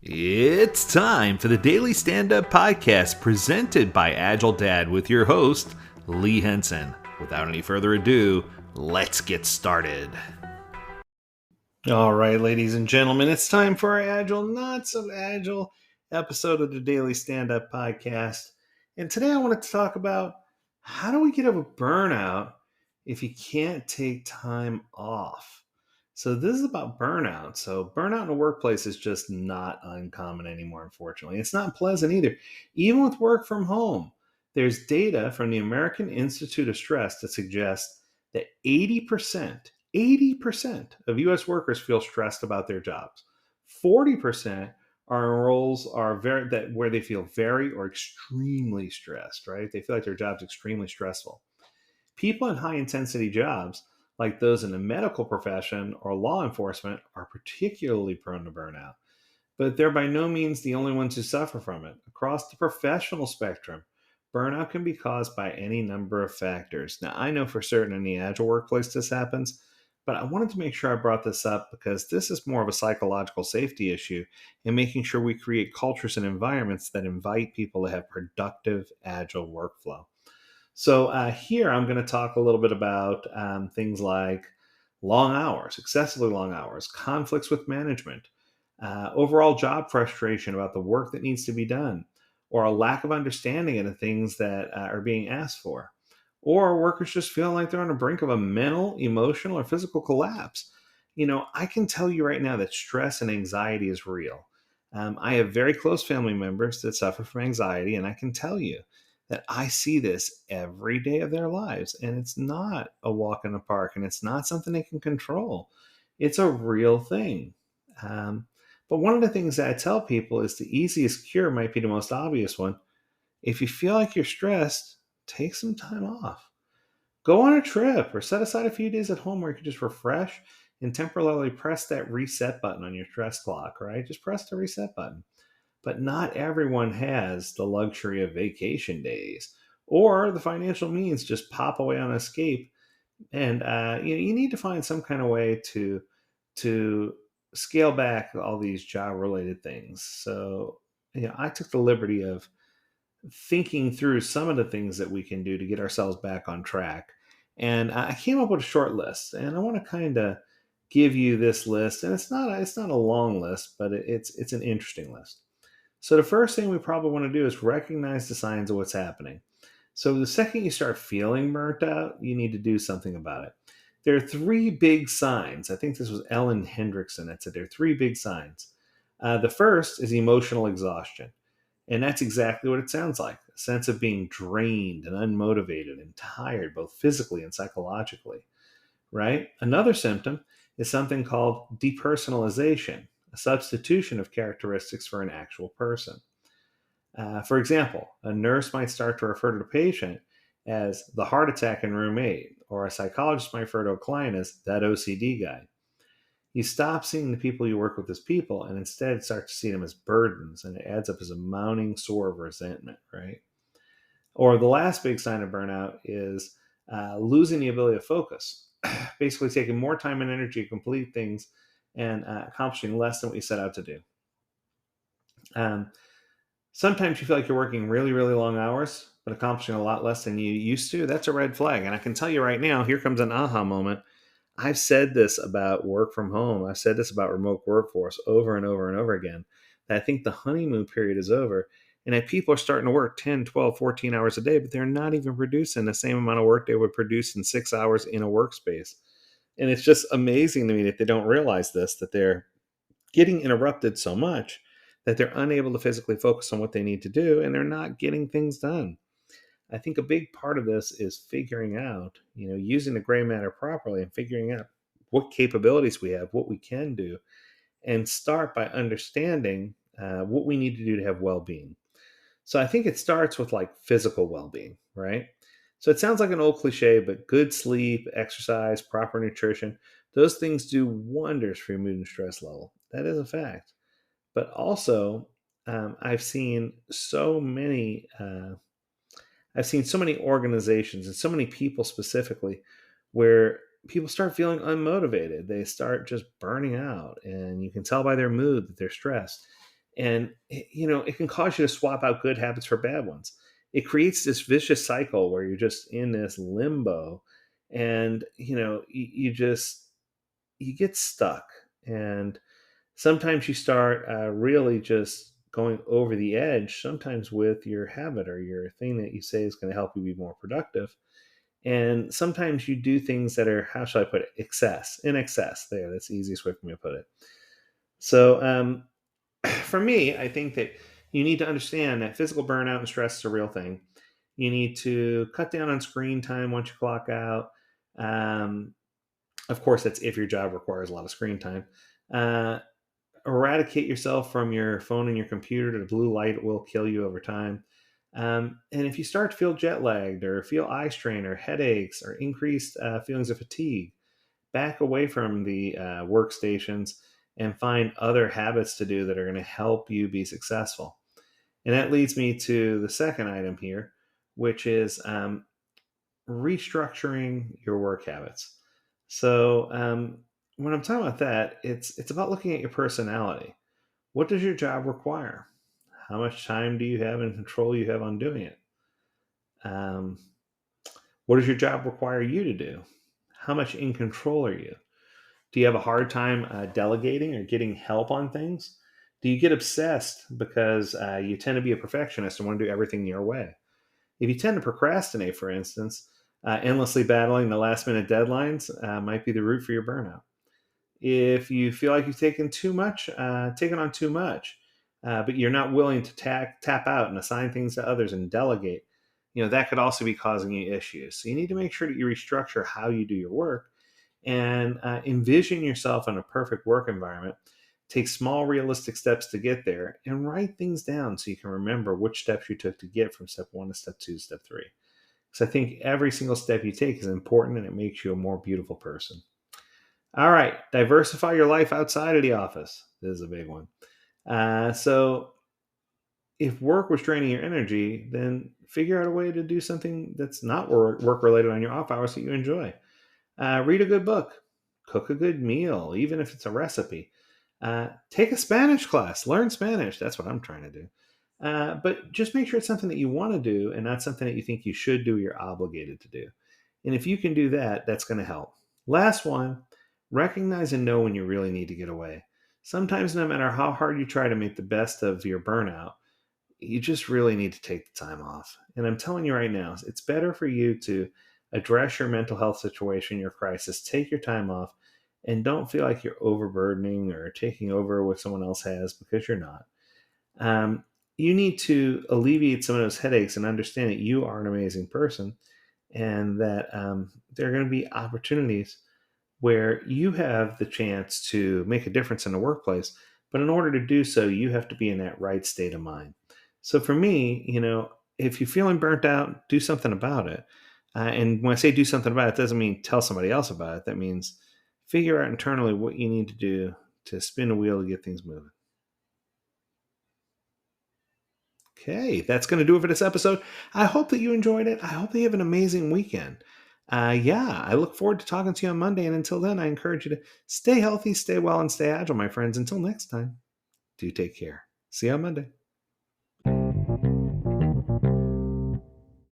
It's time for the Daily Stand Up Podcast presented by AgileDad with your host, Lee Henson. Without any further ado, let's get started. All right, ladies and gentlemen, it's time for our Agile, Not So Agile episode of the Daily Stand Up Podcast. And today I wanted to talk about how do we get over burnout if you can't take time off? So this is about burnout. So burnout in the workplace is just not uncommon anymore, unfortunately. It's not pleasant either. Even with work from home, there's data from the American Institute of Stress that suggests that 80% of US workers feel stressed about their jobs. 40% are in roles are very that where they feel very or extremely stressed, right? They feel like their job's extremely stressful. People in high intensity jobs, like those in the medical profession or law enforcement, are particularly prone to burnout. But they're by no means the only ones who suffer from it. Across the professional spectrum, burnout can be caused by any number of factors. Now, I know for certain in the agile workplace this happens, but I wanted to make sure I brought this up because this is more of a psychological safety issue and making sure we create cultures and environments that invite people to have productive agile workflow. So here I'm going to talk a little bit about things like long hours, excessively long hours, conflicts with management, overall job frustration about the work that needs to be done, or a lack of understanding of the things that are being asked for, or workers just feeling like they're on the brink of a mental, emotional, or physical collapse. I can tell you right now that stress and anxiety is real. I have very close family members that suffer from anxiety, and I can tell you that I see this every day of their lives. And it's not a walk in the park and it's not something they can control. It's a real thing. Um, but one of the things that I tell people is the easiest cure might be the most obvious one. If you feel like you're stressed, take some time off. Go on a trip or set aside a few days at home where you can just refresh and temporarily press that reset button on your stress clock, right? Just press the reset button. But not everyone has the luxury of vacation days or the financial means just pop away on escape. And you need to find some kind of way to scale back all these job related things. So I took the liberty of thinking through some of the things that we can do to get ourselves back on track. And I came up with a short list, and I want to kind of give you this list. And it's not a long list, but it's an interesting list. So the first thing we probably want to do is recognize the signs of what's happening. So the second you start feeling burnt out, you need to do something about it. There are three big signs. I think this was Ellen Hendrickson that said there are three big signs. The first is emotional exhaustion. And that's exactly what it sounds like, a sense of being drained and unmotivated and tired, both physically and psychologically, right? Another symptom is something called depersonalization, a substitution of characteristics for an actual person. For example, a nurse might start to refer to the patient as the heart attack in room 8, or a psychologist might refer to a client as that OCD guy. You stop seeing the people you work with as people and instead start to see them as burdens, and it adds up as a mounting sore of resentment, right? Or the last big sign of burnout is losing the ability to focus, basically taking more time and energy to complete things and accomplishing less than what you set out to do. Um, Sometimes you feel like you're working really, really long hours, but accomplishing a lot less than you used to. That's a red flag. And I can tell you right now, here comes an aha moment. I've said this about work from home. I've said this about remote workforce over and over and over again. That I think the honeymoon period is over and that people are starting to work 10, 12, 14 hours a day, but they're not even producing the same amount of work they would produce in 6 hours in a workspace. And it's just amazing to me that they don't realize this, that they're getting interrupted so much that they're unable to physically focus on what they need to do and they're not getting things done. I think a big part of this is figuring out, using the gray matter properly and figuring out what capabilities we have, what we can do, and start by understanding what we need to do to have well being. So I think it starts with like physical well being, right? So it sounds like an old cliche, but good sleep, exercise, proper nutrition, those things do wonders for your mood and stress level. That is a fact. But also, I've seen so many. I've seen so many organizations and so many people specifically where people start feeling unmotivated. They start just burning out, and you can tell by their mood that they're stressed. And it can cause you to swap out good habits for bad ones. It creates this vicious cycle where you're just in this limbo, and you get stuck. And sometimes you start really just going over the edge, sometimes with your habit or your thing that you say is going to help you be more productive. And sometimes you do things that are, how shall I put it, in excess. There, that's the easiest way for me to put it. So, for me, I think that you need to understand that physical burnout and stress is a real thing. You need to cut down on screen time once you clock out. Um, of course, that's if your job requires a lot of screen time. Uh, Eradicate yourself from your phone and your computer. The blue light will kill you over time. And if you start to feel jet lagged or feel eye strain or headaches or increased feelings of fatigue, back away from the workstations and find other habits to do that are going to help you be successful. And that leads me to the second item here, which is restructuring your work habits. So, when I'm talking about that, it's about looking at your personality. What does your job require? How much time do you have and control you have on doing it? Um, what does your job require you to do? How much in control are you? Do you have a hard time delegating or getting help on things? Do you get obsessed because you tend to be a perfectionist and want to do everything your way? If you tend to procrastinate, for instance, endlessly battling the last minute deadlines might be the root for your burnout. If you feel like you've taken on too much, but you're not willing to tap out and assign things to others and delegate, that could also be causing you issues. So you need to make sure that you restructure how you do your work and envision yourself in a perfect work environment. Take small, realistic steps to get there and write things down so you can remember which steps you took to get from step one to step two to step three. Because I think every single step you take is important and it makes you a more beautiful person. All right, diversify your life outside of the office. This is a big one. So, if work was draining your energy, then figure out a way to do something that's not work related on your off hours that you enjoy. Read a good book, cook a good meal, even if it's a recipe. Take a Spanish class, learn Spanish. That's what I'm trying to do. But just make sure it's something that you want to do and not something that you think you should do or you're obligated to do. And if you can do that, that's going to help. Last one, recognize and know when you really need to get away. Sometimes, no matter how hard you try to make the best of your burnout, you just really need to take the time off. And I'm telling you right now, it's better for you to address your mental health situation, your crisis, take your time off, and don't feel like you're overburdening or taking over what someone else has, because you're not. Um, you need to alleviate some of those headaches and understand that you are an amazing person, and that there are going to be opportunities where you have the chance to make a difference in the workplace. But in order to do so, you have to be in that right state of mind. So for me, if you're feeling burnt out, do something about it. And when I say do something about it, it doesn't mean tell somebody else about it. That means figure out internally what you need to do to spin the wheel to get things moving. Okay, that's going to do it for this episode. I hope that you enjoyed it. I hope that you have an amazing weekend. Yeah, I look forward to talking to you on Monday. And until then, I encourage you to stay healthy, stay well, and stay agile, my friends. Until next time, do take care. See you on Monday.